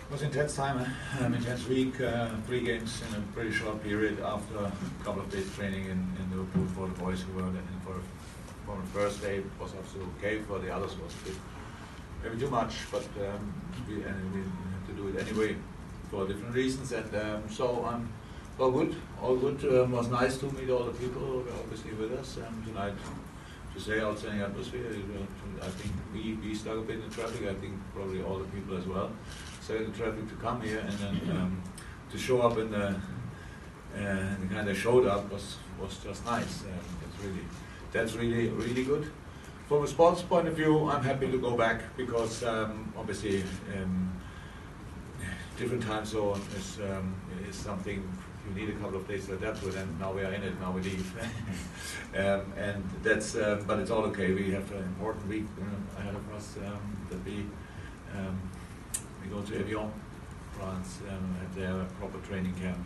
It was intense time, intense week, 3 games in a pretty short period after a couple of days training in Liverpool for the boys who were in for the first day. It was absolutely okay. For the others, it was a bit, maybe too much, but we had to do it anyway for different reasons. And so all good. All good. It was nice to meet all the people who were obviously with us tonight. To say outstanding atmosphere. I think we stuck a bit in traffic. I think probably all the people as well. So in the traffic to come here and then to show up in the kind of showed up was just nice. That's really good. From a sports point of view, I'm happy to go back because obviously different time zone is something you need a couple of days to adapt to it, and now we are in it, now we leave. And that's, but it's all okay. We have an important week ahead of us that we go to Evian, France, have their proper training camp.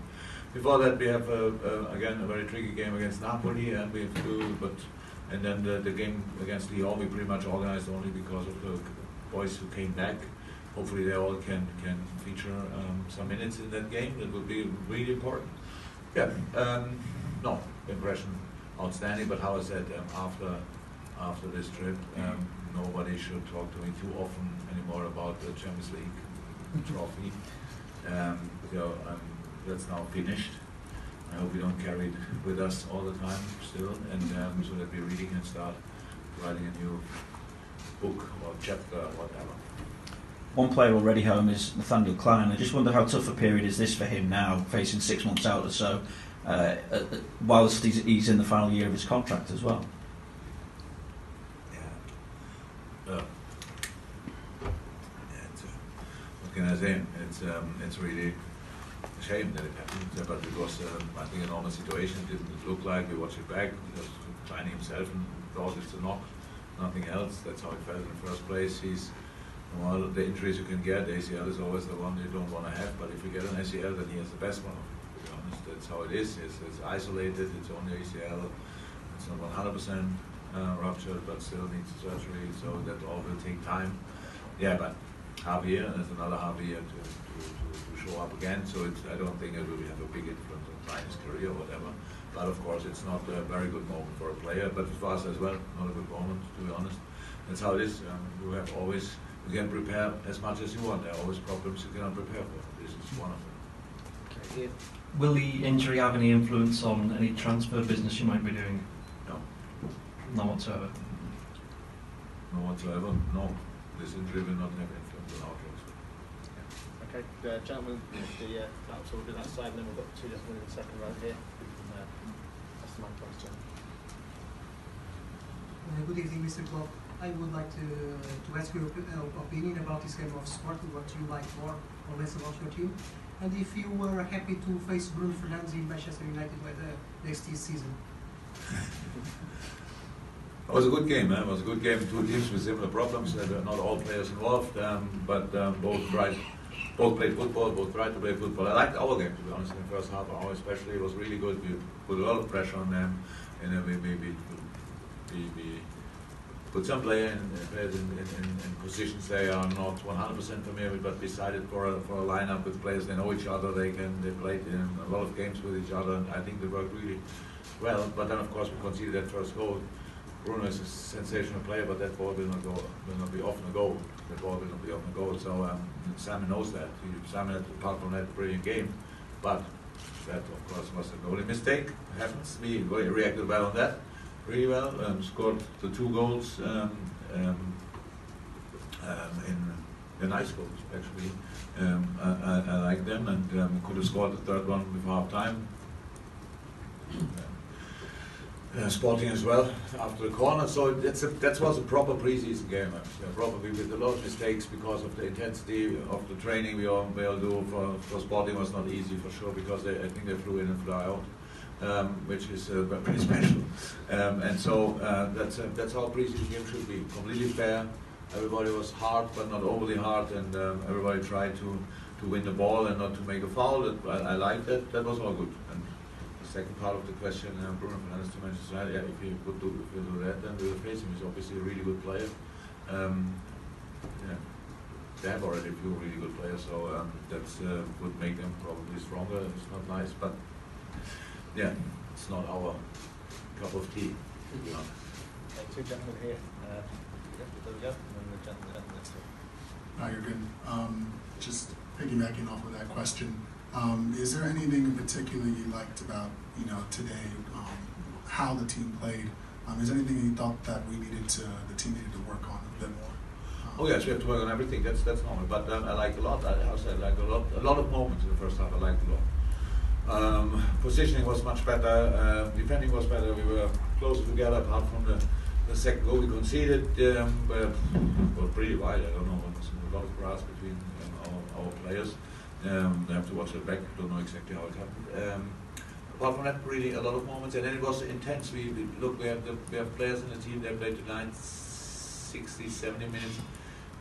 Before that, we have again a very tricky game against Napoli, and we have to. And then the game against Lyon we pretty much organized only because of the boys who came back. Hopefully they all can feature some minutes in that game. That would be really important. Yeah, no, impression outstanding. But how I said, after this trip, nobody should talk to me too often anymore about the Champions League trophy. That's now finished. I hope we don't carry it with us all the time still, and so that we really can start writing a new book or chapter or whatever. One player already home is Nathaniel Clyne. I just wonder how tough a period is this for him now, facing 6 months out or so, whilst he's in the final year of his contract as well. Yeah. What can I say? It's really a shame that it happened, but it was, I think, a normal situation. It didn't look like. We watched it back because Clyne himself thought it's a knock, nothing else. That's how it felt in the first place. Well, the injuries you can get, ACL is always the one you don't want to have, but if you get an ACL, then he has the best one. To be honest, that's how it is. It's isolated, it's only ACL, it's not 100% ruptured, but still needs surgery, so that all will take time. Yeah, but half a year, and there's another half a year to show up again, so I don't think it will have a big influence on Clyne's career or whatever. But of course, it's not a very good moment for a player, but for us as well, not a good moment, to be honest. That's how it is. You can prepare as much as you want. There are always problems you cannot prepare for. This is one of them. Okay. Will the injury have any influence on any transfer business you might be doing? No. None whatsoever? No whatsoever, no. This injury will not have influence on our transfer. Yeah. Okay, gentlemen, perhaps we'll do that side, and then we've got 2 gentlemen in the second row here. That's my question. Good evening, Mr. Klopp. I would like to ask your opinion about this game of Sporting, what you like more or less about your team, and if you were happy to face Bruno Fernandes in Manchester United by the next season. It was a good game. It was a good game. 2 teams with similar problems. Not all players involved, but both played football. Both tried to play football. I liked our game, to be honest. In the first half hour, especially, it was really good. We put a lot of pressure on them, and then we put some players in positions they are not 100% familiar with, but decided for a lineup with players they know each other. They played in a lot of games with each other, and I think they worked really well. But then, of course, we conceded that first goal. Bruno is a sensational player, but that ball will not be often a goal. The ball will not be often a goal. So Simon knows that. Simon had, apart from that, a brilliant game, but that, of course, was a goalie mistake. It happens. We reacted well on that. Really well, scored the 2 goals in nice goals actually. I like them, and could have scored the 3rd one before half time. Sporting as well after the corner, so that was a proper pre-season game. Probably with a lot of mistakes because of the intensity of the training we all do. For Sporting was not easy for sure because I think they flew in and flew out. Which is pretty special, and so that's how a preseason game should be. Completely fair. Everybody was hard, but not overly hard, and everybody tried to win the ball and not to make a foul. I like that. That was all good. And the second part of the question, Bruno Fernandes to Manchester United. Yeah, if you do that, then we will face him. He's obviously a really good player. Yeah. they have already a few really good players, so that's would make them probably stronger. It's not nice, but yeah, it's not our cup of tea. You know. Two gentlemen here. There we go. And then the gentleman next to him. Hi, Jurgen. Just piggybacking off of that question, is there anything in particular you liked about today, how the team played? Is there anything you thought that the team needed to work on a bit more? Oh yes, we have to work on everything. That's normal. But I liked a lot. I liked a lot of moments in the first half. I liked a lot. Positioning was much better. Defending was better. We were closer together. Apart from the second goal we conceded, but was pretty wide. I don't know. There was a lot of grass between our players. They have to watch it back. Don't know exactly how it happened. Apart from that, really a lot of moments, and then it was intense. We have players in the team that played tonight 60, 70 minutes,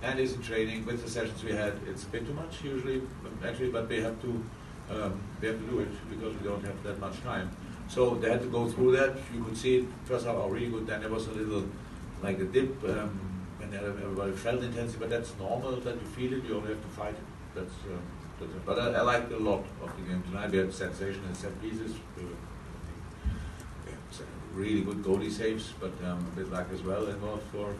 and it's in training with the sessions we had. It's a bit too much usually, actually, but we have to do it because we don't have that much time. So they had to go through that. You could see it first half really good. Then there was a little like a dip, and everybody felt intensity. But that's normal that you feel it. You only have to fight it. That's it. But I liked a lot of the game tonight. We had sensational set pieces. Really good goalie saves, but a bit luck as well involved for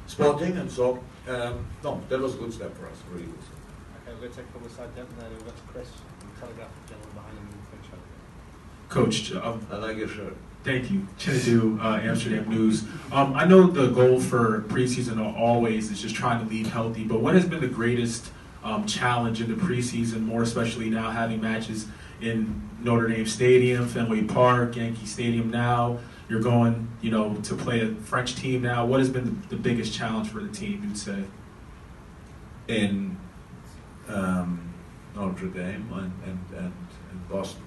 Sporting, and so no, that was a good step for us. Really good step. Okay, we're going to take a couple of side gentlemen, then we'll go to Chris and Telegraph, the gentleman behind him, and finish up. Coach, I like your shirt. thank you. Chinadu, Amsterdam News. I know the goal for preseason always is just trying to leave healthy, but what has been the greatest challenge in the preseason, more especially now having matches in Notre Dame Stadium, Fenway Park, Yankee Stadium now? You're going, to play a French team now. What has been the biggest challenge for the team, you'd say? In Notre Dame and Boston,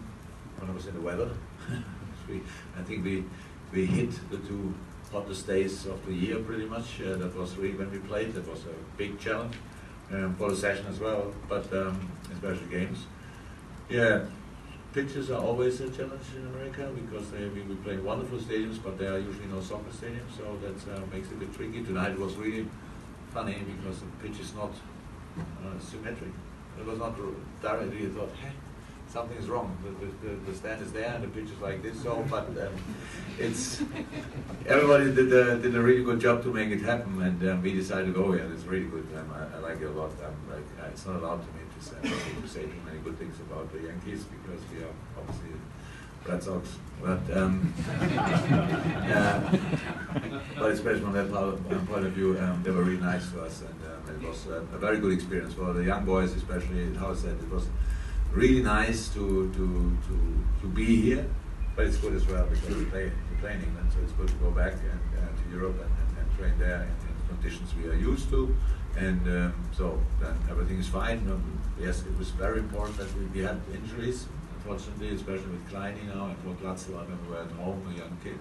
when I was in the weather. I think we hit the two hottest days of the year pretty much. That was really when we played. That was a big challenge for the session as well, but especially games. Yeah, pitches are always a challenge in America because we play in wonderful stadiums, but there are usually no soccer stadiums, so that makes it a bit tricky. Tonight it was really funny because the pitch is not symmetric. It was not directly. You thought, hey, something's wrong. The stand is there and the pitch is like this. So, but it's everybody did a really good job to make it happen, and we decided to go here. It's really good. I like it a lot. It's not allowed to me to say too many good things about the Yankees because we are obviously Red Sox. But especially from that point of view, they were really nice to us, and it was a very good experience for the young boys, especially. How I said, it was really nice to be here, but it's good as well because we play in England, so it's good to go back and to Europe and train there in conditions we are used to, and so then everything is fine. Yes, it was very important that we had injuries, unfortunately, especially with Clyne now and for Glatzel. I remember we were at home, a young kid,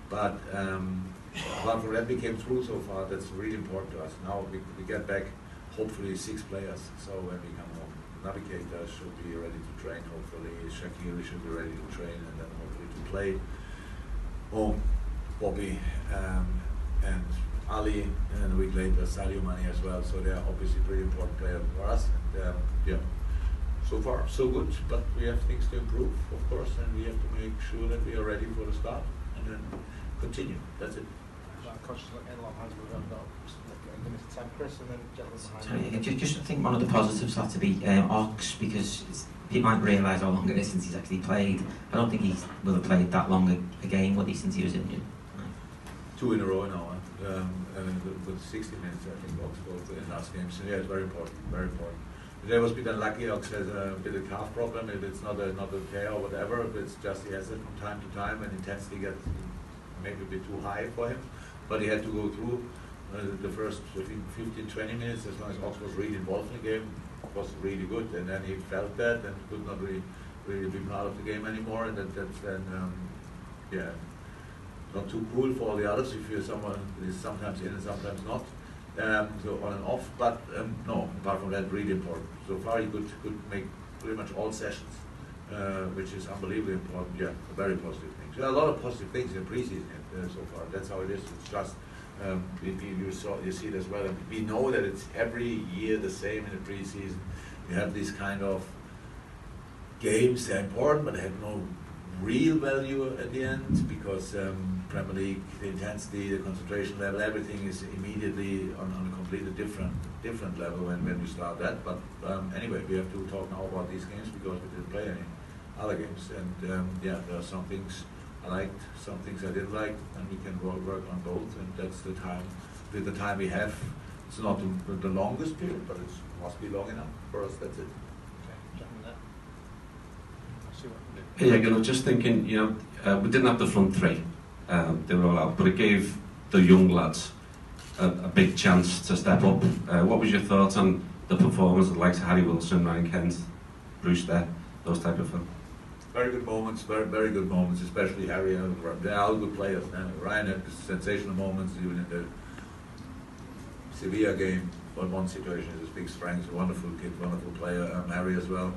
but apart from that, we came through so far. That's really important to us. Now we get back, hopefully 6 players. So when we come home, Navigator should be ready to train, hopefully. Shaqiri should be ready to train and then hopefully to play. Bobby and Ali, and a week later Sadio Mane as well. So they are obviously pretty important players for us. And yeah, so far so good, but we have things to improve, of course, and we have to make sure that we are ready for the start and then continue. That's it. Conscious of getting a lot of hands, we've got limited time. Chris, and then gentlemen behind. Sorry, just I think one of the positives had to be Ox, because people might realise how long it is since he's actually played. I don't think he will have played that long a game, would he, since he was injured? 2 in a row now, with 60 minutes, I think, Ox both in last game. So yeah, it's very important, very important. Today was a bit unlucky. Ox has a bit of calf problem. If it's not a tear or whatever, it's just he has it from time to time, and intensity gets maybe a bit too high for him. But he had to go through the first 15-20 minutes, as long as Ox was really involved in the game. It was really good, and then he felt that and could not really be part of the game anymore, and that's then yeah, not too cool for all the others if you're someone who is sometimes in and sometimes not, so on and off. But no, apart from that, really important. So far he could make pretty much all sessions, which is unbelievably important. Yeah, a very positive thing. So a lot of positive things in preseason so far. That's how it is. It's just You see it as well. And we know that it's every year the same in the preseason. You have these kind of games. They're important, but they have no real value at the end, because Premier League, the intensity, the concentration level, everything is immediately on a completely different level when you start that. But anyway, we have to talk now about these games because we didn't play any other games. And yeah, there are some things I liked, some things I didn't like, and we can work on both. And that's the time. With the time we have, it's not the longest period, but it must be long enough for us. That's it. Okay, gentlemen there. I'll see what I can do. Hey, again, I was just thinking, we didn't have the front three, they were all out, but it gave the young lads a big chance to step up. What was your thoughts on the performance of the likes of Harry Wilson, Ryan Kent, Bruce there, those type of things? Very good moments, very good moments, especially Harry. They're all good players. Ryan had sensational moments, even in the Sevilla game. One situation is his big strength, a wonderful kid, wonderful player. Harry as well.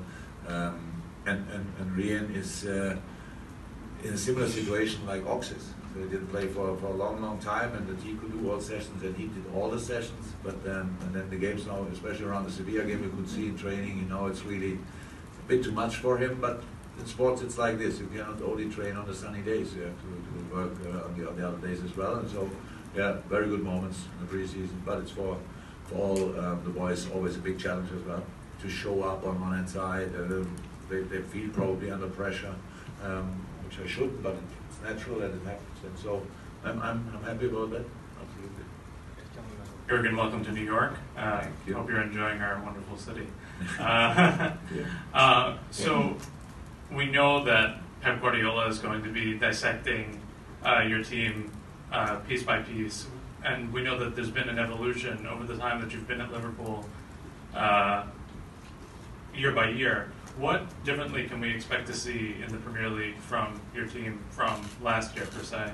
And Ryan is in a similar situation like Ox is. So he didn't play for a long time, and that he could do all sessions, and he did all the sessions. But and then the games now, especially around the Sevilla game, you could see in training, it's really a bit too much for him. But in sports, it's like this: you cannot only train on the sunny days; you have to work on the other days as well. And so, yeah, very good moments in the preseason. But it's for all the boys always a big challenge as well to show up on one hand side. They feel probably under pressure, which I shouldn't, but it's natural that it happens. And so I'm happy about that. Absolutely. Jurgen, welcome to New York. Thank you. Hope you're enjoying our wonderful city. Yeah. So we know that Pep Guardiola is going to be dissecting your team piece by piece, and we know that there's been an evolution over the time that you've been at Liverpool, year by year. What differently can we expect to see in the Premier League from your team from last year, per se,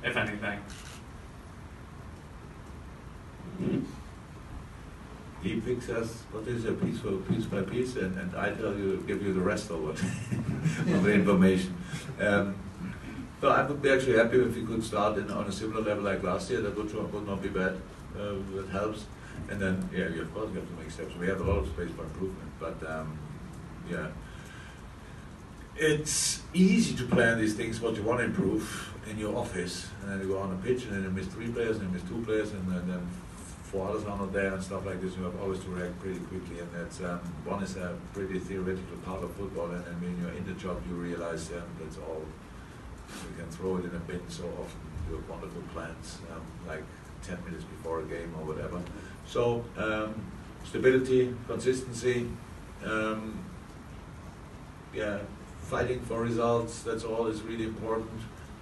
if anything? He picks us, what is a piece by piece, and I give you the rest of it, of the information. So I would be actually happy if we could start on a similar level like last year. That would not be bad. That helps. And then, yeah, of course we have to make steps. We have a lot of space for improvement, but yeah, it's easy to plan these things, what you want to improve in your office, and then you go on a pitch, and then you miss 3 players, and you miss 2 players, and then 4 others are not there, and stuff like this. You have always to react pretty quickly, and that's one is a pretty theoretical part of football, and then when you're in the job, you realize that's all. You can throw it in a bin so often. You have wonderful plans, like 10 minutes before a game or whatever. So stability, consistency. Yeah, fighting for results, that's all is really important.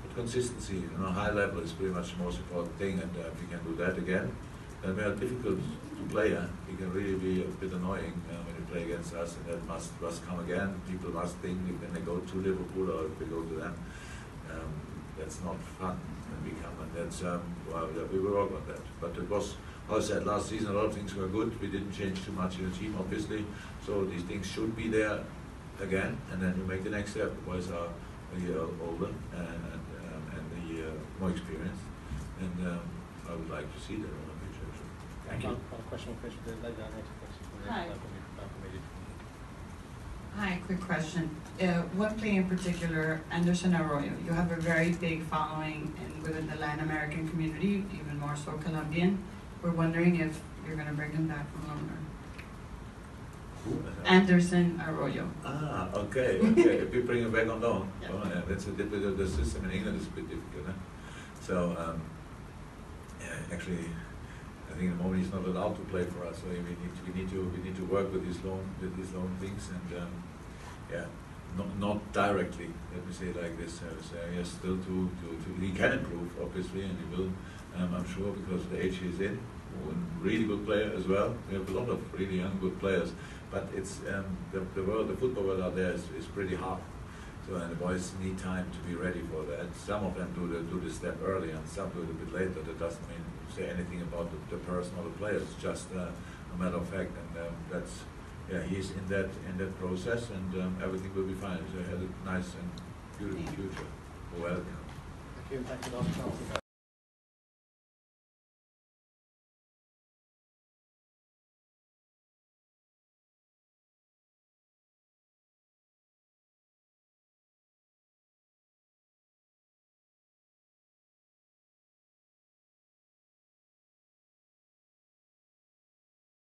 But consistency on a high level is pretty much the most important thing, and if we can do that again, then we are difficult to play. We can really be a bit annoying when you play against us, and that must come again. People must think when they go to Liverpool or if they go to them, that's not fun when we come, and that's, well, we will work on that. But it was, as I said, last season a lot of things were good. We didn't change too much in the team, obviously, so these things should be there again, and then you make the next step. The boys are a year older and a year more experienced, and I would like to see that on the pitch. Thank you. One question, please, for the lady down here. Hi. Local media. Hi, quick question. One player in particular, Anderson Arroyo. You have a very big following within the Latin American community, even more so Colombian. We're wondering if you're going to bring him back from loaner. Anderson Arroyo. Ah, okay. If we bring him back on loan, Yeah. oh, yeah, that's the system in England is a bit difficult. So, yeah, actually, I think at the moment he's not allowed to play for us. So we need to work with these loan things, and yeah, not directly. Let me say it like this. He has still he can improve, obviously, and he will. I'm sure, because of the age he's in. A really good player as well. We have a lot of really young good players, but it's the football world out there is pretty hard. So, and the boys need time to be ready for that. Some of them do the step early, and some do it a bit later. That doesn't mean say anything about the person or the players. It's just a matter of fact, and that's, yeah, he's in that process, and everything will be fine. So he has a nice and beautiful future. Welcome. Thank you, and thank you, Dr. Charles.